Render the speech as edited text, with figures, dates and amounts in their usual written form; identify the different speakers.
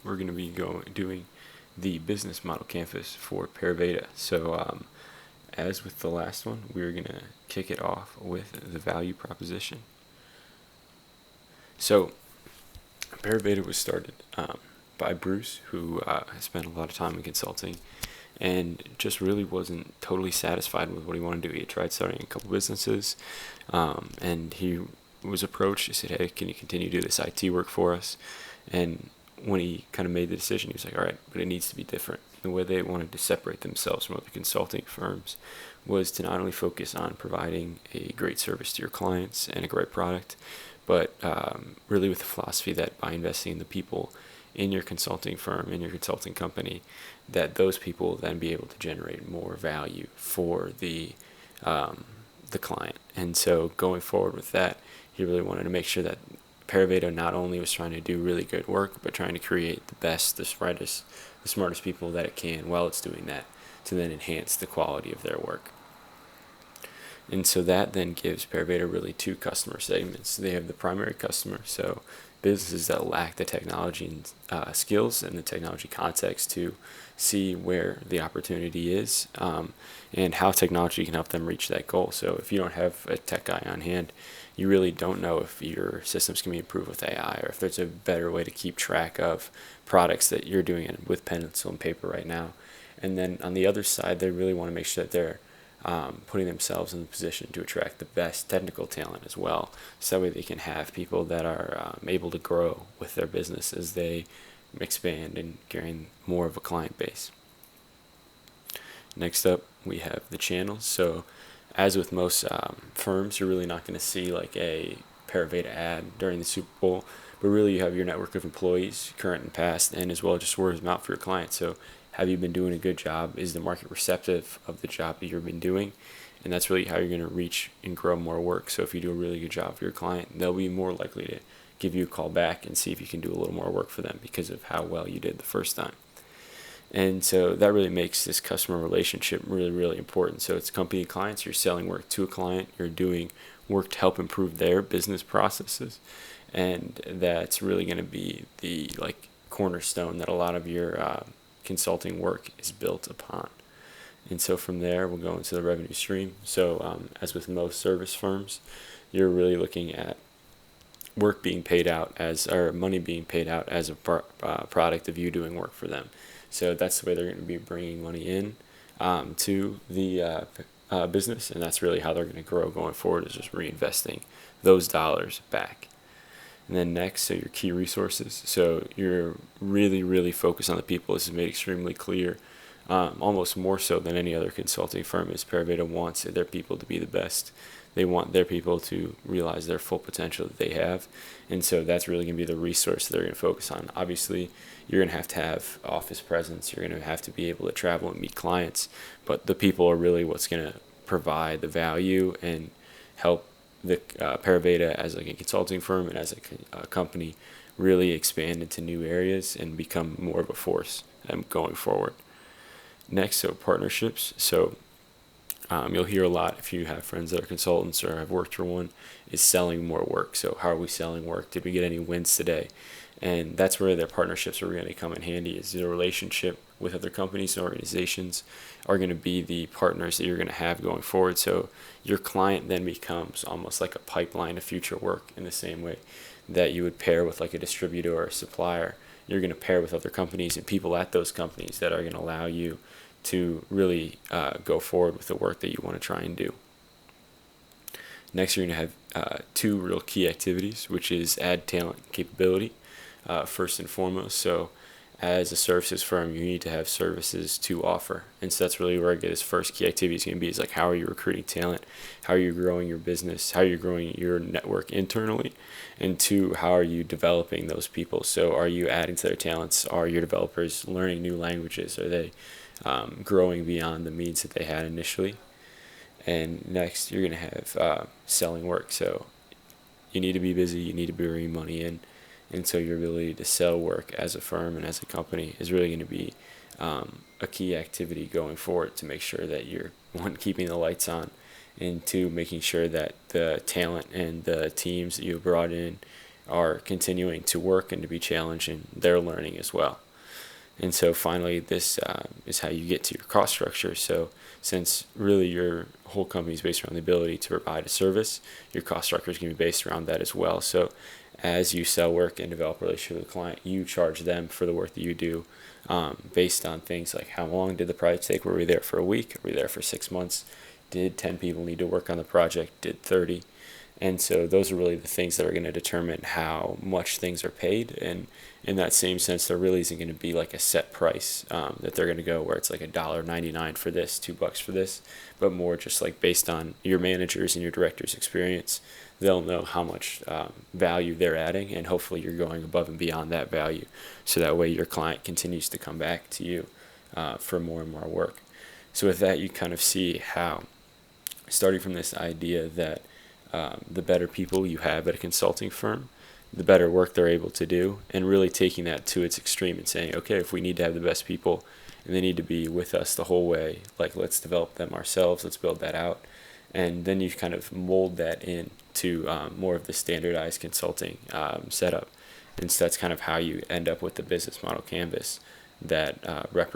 Speaker 1: we're going to be doing the business model canvas for Pariveda. So as with the last one, we're going to kick it off with the value proposition. So Pariveda was started by Bruce, who has spent a lot of time in consulting and just really wasn't totally satisfied with what he wanted to do. He had tried starting a couple businesses, and he was approached. He said, "Hey, can you continue to do this IT work for us?" And when he kind of made the decision, he was like, "All right, but it needs to be different." The way they wanted to separate themselves from other consulting firms was to not only focus on providing a great service to your clients and a great product, but really with the philosophy that by investing in the people in your consulting firm, in your consulting company, that those people will then be able to generate more value for the client. And so going forward with that, he really wanted to make sure that Pariveda not only was trying to do really good work, but trying to create the best, the smartest people that it can while it's doing that to then enhance the quality of their work. And so that then gives Pariveda really two customer segments. They have the primary customer, so businesses that lack the technology skills and the technology context to see where the opportunity is and how technology can help them reach that goal. So if you don't have a tech guy on hand, you really don't know if your systems can be improved with AI or if there's a better way to keep track of products that you're doing it with pencil and paper right now. And then on the other side, they really want to make sure that they're putting themselves in the position to attract the best technical talent as well, so that way they can have people that are able to grow with their business as they expand and gain more of a client base. Next up, we have the channels. So as with most firms, you're really not going to see like a Pariveda ad during the Super Bowl, but really you have your network of employees, current and past, and as well just word of mouth for your clients. So have you been doing a good job? Is the market receptive of the job that you've been doing? And that's really how you're going to reach and grow more work. So if you do a really good job for your client, they'll be more likely to give you a call back and see if you can do a little more work for them because of how well you did the first time. And so that really makes this customer relationship really, really important. So it's company and clients. You're selling work to a client. You're doing work to help improve their business processes. And that's really going to be the cornerstone that a lot of your consulting work is built upon. And so from there, we'll go into the revenue stream. So as with most service firms, you're really looking at work being paid out or money being paid out as a product of you doing work for them. So that's the way they're going to be bringing money in to the business, and that's really how they're going to grow going forward, is just reinvesting those dollars back. And then next, so your key resources. So you're really, really focused on the people. This is made extremely clear, almost more so than any other consulting firm, is Pariveda wants their people to be the best. They want their people to realize their full potential that they have. And so that's really going to be the resource they're going to focus on. Obviously, you're going to have office presence. You're going to have to be able to travel and meet clients. But the people are really what's going to provide the value and help the Pariveda as like a consulting firm and as a company really expand into new areas and become more of a force going forward. Next, so partnerships. So you'll hear a lot if you have friends that are consultants or have worked for one, is selling more work. So how are we selling work? Did we get any wins today? And that's where their partnerships are going to come in handy, is the relationship with other companies and organizations are going to be the partners that you're going to have going forward. So your client then becomes almost like a pipeline of future work, in the same way that you would pair with like a distributor or a supplier. You're going to pair with other companies and people at those companies that are going to allow you to really go forward with the work that you want to try and do. Next, you're going to have two real key activities, which is add talent capability, first and foremost. So as a services firm, you need to have services to offer. And so that's really where I get his first key activity is going to be, is like, how are you recruiting talent? How are you growing your business? How are you growing your network internally? And two, how are you developing those people? So are you adding to their talents? Are your developers learning new languages? Are they growing beyond the needs that they had initially? And next, you're going to have selling work. So you need to be busy. You need to be bringing money in. And so your ability to sell work as a firm and as a company is really going to be a key activity going forward, to make sure that you're, one, keeping the lights on, and two, making sure that the talent and the teams that you've brought in are continuing to work and to be challenged, and they're learning as well. And so finally, this is how you get to your cost structure. So since really your whole company is based around the ability to provide a service, your cost structure is going to be based around that as well. So as you sell work and develop a relationship with the client, you charge them for the work that you do, based on things like how long did the project take? Were we there for a week? Were we there for 6 months? Did 10 people need to work on the project? Did 30? And so those are really the things that are going to determine how much things are paid. And in that same sense, there really isn't going to be like a set price that they're going to go where it's like $1.99 for this, $2 for this, but more just like based on your managers and your director's experience. They'll know how much value they're adding, and hopefully you're going above and beyond that value. So that way your client continues to come back to you for more and more work. So with that, you kind of see how, starting from this idea that the better people you have at a consulting firm, the better work they're able to do, and really taking that to its extreme and saying, okay, if we need to have the best people and they need to be with us the whole way, like let's develop them ourselves, let's build that out. And then you kind of mold that in to more of the standardized consulting setup. And so that's kind of how you end up with the business model canvas that